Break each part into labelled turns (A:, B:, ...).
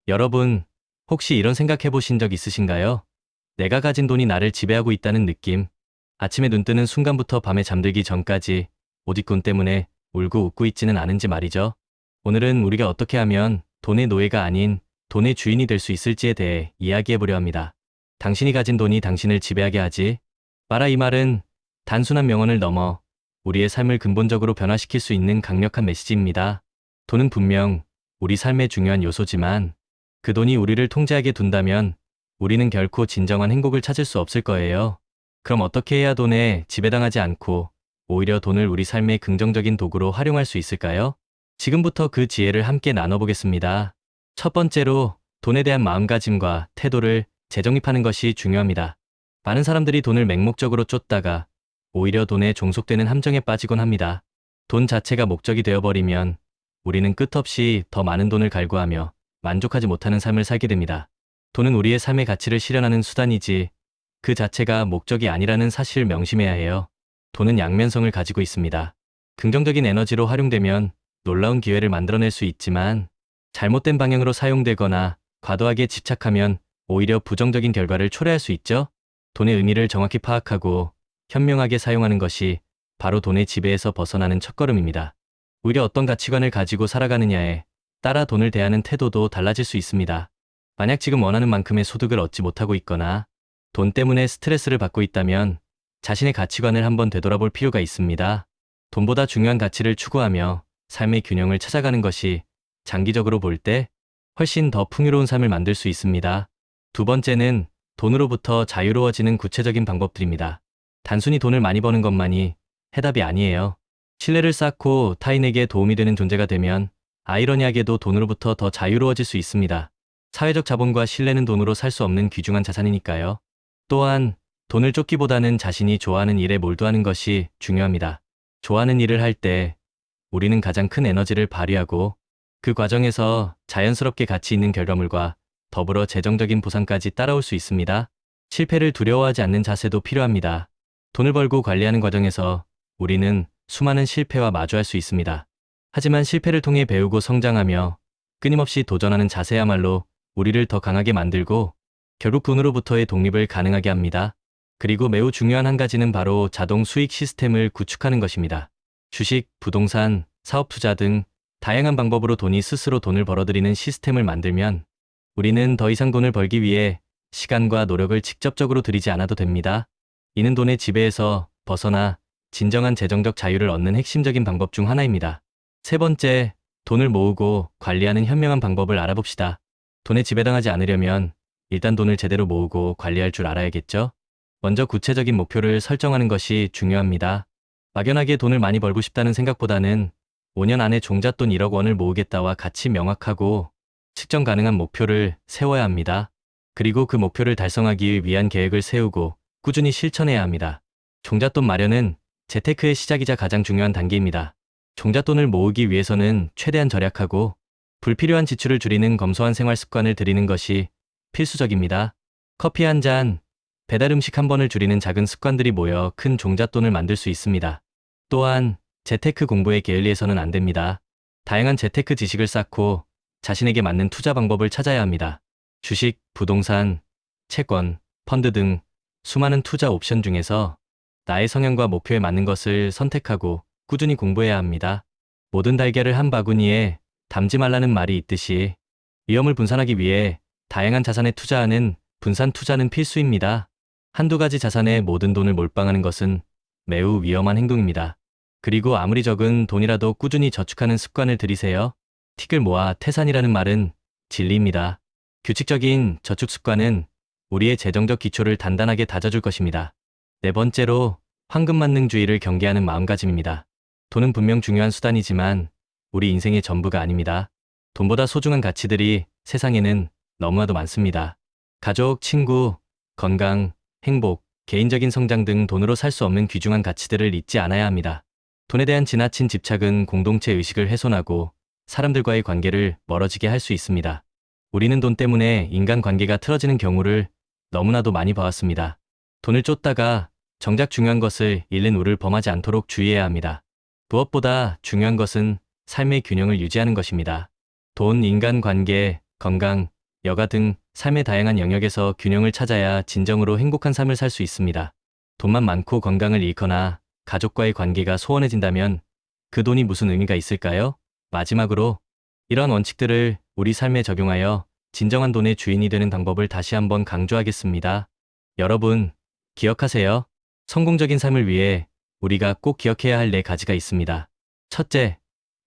A: 여러분, 혹시 이런 생각해 보신 적 있으신가요? 내가 가진 돈이 나를 지배하고 있다는 느낌. 아침에 눈 뜨는 순간부터 밤에 잠들기 전까지 오직 돈 때문에 울고 웃고 있지는 않은지 말이죠. 오늘은 우리가 어떻게 하면 돈의 노예가 아닌 돈의 주인이 될 수 있을지에 대해 이야기해 보려 합니다. 당신이 가진 돈이 당신을 지배하게 하지. 마라 이 말은 단순한 명언을 넘어 우리의 삶을 근본적으로 변화시킬 수 있는 강력한 메시지입니다. 돈은 분명 우리 삶의 중요한 요소지만 그 돈이 우리를 통제하게 둔다면 우리는 결코 진정한 행복을 찾을 수 없을 거예요. 그럼 어떻게 해야 돈에 지배당하지 않고 오히려 돈을 우리 삶의 긍정적인 도구로 활용할 수 있을까요? 지금부터 그 지혜를 함께 나눠보겠습니다. 첫 번째로 돈에 대한 마음가짐과 태도를 재정립하는 것이 중요합니다. 많은 사람들이 돈을 맹목적으로 쫓다가 오히려 돈에 종속되는 함정에 빠지곤 합니다. 돈 자체가 목적이 되어버리면 우리는 끝없이 더 많은 돈을 갈구하며 만족하지 못하는 삶을 살게 됩니다. 돈은 우리의 삶의 가치를 실현하는 수단이지 그 자체가 목적이 아니라는 사실을 명심해야 해요. 돈은 양면성을 가지고 있습니다. 긍정적인 에너지로 활용되면 놀라운 기회를 만들어낼 수 있지만 잘못된 방향으로 사용되거나 과도하게 집착하면 오히려 부정적인 결과를 초래할 수 있죠. 돈의 의미를 정확히 파악하고 현명하게 사용하는 것이 바로 돈의 지배에서 벗어나는 첫걸음입니다. 오히려 어떤 가치관을 가지고 살아가느냐에 따라 돈을 대하는 태도도 달라질 수 있습니다. 만약 지금 원하는 만큼의 소득을 얻지 못하고 있거나 돈 때문에 스트레스를 받고 있다면 자신의 가치관을 한번 되돌아볼 필요가 있습니다. 돈보다 중요한 가치를 추구하며 삶의 균형을 찾아가는 것이 장기적으로 볼 때 훨씬 더 풍요로운 삶을 만들 수 있습니다. 두 번째는 돈으로부터 자유로워지는 구체적인 방법들입니다. 단순히 돈을 많이 버는 것만이 해답이 아니에요. 신뢰를 쌓고 타인에게 도움이 되는 존재가 되면 아이러니하게도 돈으로부터 더 자유로워질 수 있습니다. 사회적 자본과 신뢰는 돈으로 살 수 없는 귀중한 자산이니까요. 또한 돈을 쫓기보다는 자신이 좋아하는 일에 몰두하는 것이 중요합니다. 좋아하는 일을 할 때 우리는 가장 큰 에너지를 발휘하고 그 과정에서 자연스럽게 가치 있는 결과물과 더불어 재정적인 보상까지 따라올 수 있습니다. 실패를 두려워하지 않는 자세도 필요합니다. 돈을 벌고 관리하는 과정에서 우리는 수많은 실패와 마주할 수 있습니다. 하지만 실패를 통해 배우고 성장하며 끊임없이 도전하는 자세야말로 우리를 더 강하게 만들고 결국 돈으로부터의 독립을 가능하게 합니다. 그리고 매우 중요한 한 가지는 바로 자동 수익 시스템을 구축하는 것입니다. 주식, 부동산, 사업 투자 등 다양한 방법으로 돈이 스스로 돈을 벌어들이는 시스템을 만들면 우리는 더 이상 돈을 벌기 위해 시간과 노력을 직접적으로 들이지 않아도 됩니다. 이는 돈의 지배에서 벗어나 진정한 재정적 자유를 얻는 핵심적인 방법 중 하나입니다. 세 번째, 돈을 모으고 관리하는 현명한 방법을 알아봅시다. 돈에 지배당하지 않으려면 일단 돈을 제대로 모으고 관리할 줄 알아야겠죠? 먼저 구체적인 목표를 설정하는 것이 중요합니다. 막연하게 돈을 많이 벌고 싶다는 생각보다는 5년 안에 종잣돈 1억 원을 모으겠다와 같이 명확하고 측정 가능한 목표를 세워야 합니다. 그리고 그 목표를 달성하기 위한 계획을 세우고 꾸준히 실천해야 합니다. 종잣돈 마련은 재테크의 시작이자 가장 중요한 단계입니다. 종잣돈을 모으기 위해서는 최대한 절약하고 불필요한 지출을 줄이는 검소한 생활 습관을 들이는 것이 필수적입니다. 커피 한 잔, 배달 음식 한 번을 줄이는 작은 습관들이 모여 큰 종잣돈을 만들 수 있습니다. 또한 재테크 공부에 게을리해서는 안 됩니다. 다양한 재테크 지식을 쌓고 자신에게 맞는 투자 방법을 찾아야 합니다. 주식, 부동산, 채권, 펀드 등 수많은 투자 옵션 중에서 나의 성향과 목표에 맞는 것을 선택하고 꾸준히 공부해야 합니다. 모든 달걀을 한 바구니에 담지 말라는 말이 있듯이 위험을 분산하기 위해 다양한 자산에 투자하는 분산 투자는 필수입니다. 한두 가지 자산에 모든 돈을 몰빵하는 것은 매우 위험한 행동입니다. 그리고 아무리 적은 돈이라도 꾸준히 저축하는 습관을 들이세요. 틱을 모아 태산이라는 말은 진리입니다. 규칙적인 저축 습관은 우리의 재정적 기초를 단단하게 다져줄 것입니다. 네 번째로 황금만능주의를 경계하는 마음가짐입니다. 돈은 분명 중요한 수단이지만 우리 인생의 전부가 아닙니다. 돈보다 소중한 가치들이 세상에는 너무나도 많습니다. 가족, 친구, 건강, 행복, 개인적인 성장 등 돈으로 살 수 없는 귀중한 가치들을 잊지 않아야 합니다. 돈에 대한 지나친 집착은 공동체 의식을 훼손하고 사람들과의 관계를 멀어지게 할 수 있습니다. 우리는 돈 때문에 인간관계가 틀어지는 경우를 너무나도 많이 봐왔습니다. 돈을 쫓다가 정작 중요한 것을 잃는 우를 범하지 않도록 주의해야 합니다. 무엇보다 중요한 것은 삶의 균형을 유지하는 것입니다. 돈, 인간관계, 건강, 여가 등 삶의 다양한 영역에서 균형을 찾아야 진정으로 행복한 삶을 살 수 있습니다. 돈만 많고 건강을 잃거나 가족과의 관계가 소원해진다면 그 돈이 무슨 의미가 있을까요? 마지막으로 이런 원칙들을 우리 삶에 적용하여 진정한 돈의 주인이 되는 방법을 다시 한번 강조하겠습니다. 여러분, 기억하세요. 성공적인 삶을 위해 우리가 꼭 기억해야 할 4가지가 있습니다. 첫째,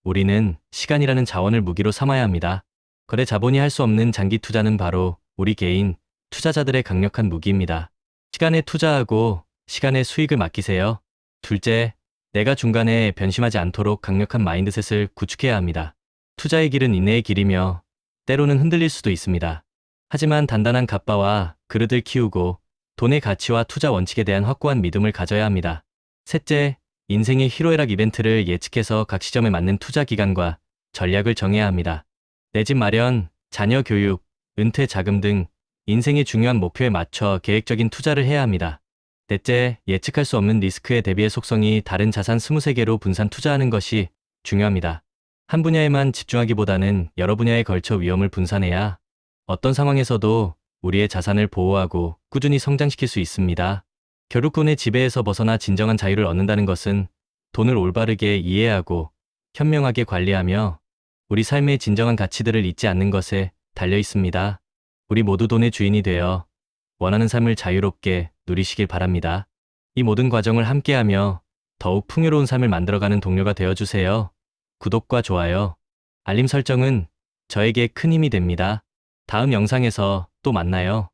A: 우리는 시간이라는 자원을 무기로 삼아야 합니다. 거래 자본이 할 수 없는 장기 투자는 바로 우리 개인 투자자들의 강력한 무기입니다. 시간에 투자하고 시간에 수익을 맡기세요. 둘째, 내가 중간에 변심하지 않도록 강력한 마인드셋을 구축해야 합니다. 투자의 길은 인내의 길이며 때로는 흔들릴 수도 있습니다. 하지만 단단한 갑바와 그릇을 키우고 돈의 가치와 투자 원칙에 대한 확고한 믿음을 가져야 합니다. 셋째, 인생의 희로애락 이벤트를 예측해서 각 시점에 맞는 투자 기간과 전략을 정해야 합니다. 내 집 마련, 자녀 교육, 은퇴 자금 등 인생의 중요한 목표에 맞춰 계획적인 투자를 해야 합니다. 넷째, 예측할 수 없는 리스크에 대비해 속성이 다른 자산 23개로 분산 투자하는 것이 중요합니다. 한 분야에만 집중하기보다는 여러 분야에 걸쳐 위험을 분산해야 어떤 상황에서도 우리의 자산을 보호하고 꾸준히 성장시킬 수 있습니다. 결국 돈의 지배에서 벗어나 진정한 자유를 얻는다는 것은 돈을 올바르게 이해하고 현명하게 관리하며 우리 삶의 진정한 가치들을 잊지 않는 것에 달려 있습니다. 우리 모두 돈의 주인이 되어 원하는 삶을 자유롭게 누리시길 바랍니다. 이 모든 과정을 함께하며 더욱 풍요로운 삶을 만들어가는 동료가 되어주세요. 구독과 좋아요, 알림 설정은 저에게 큰 힘이 됩니다. 다음 영상에서 또 만나요.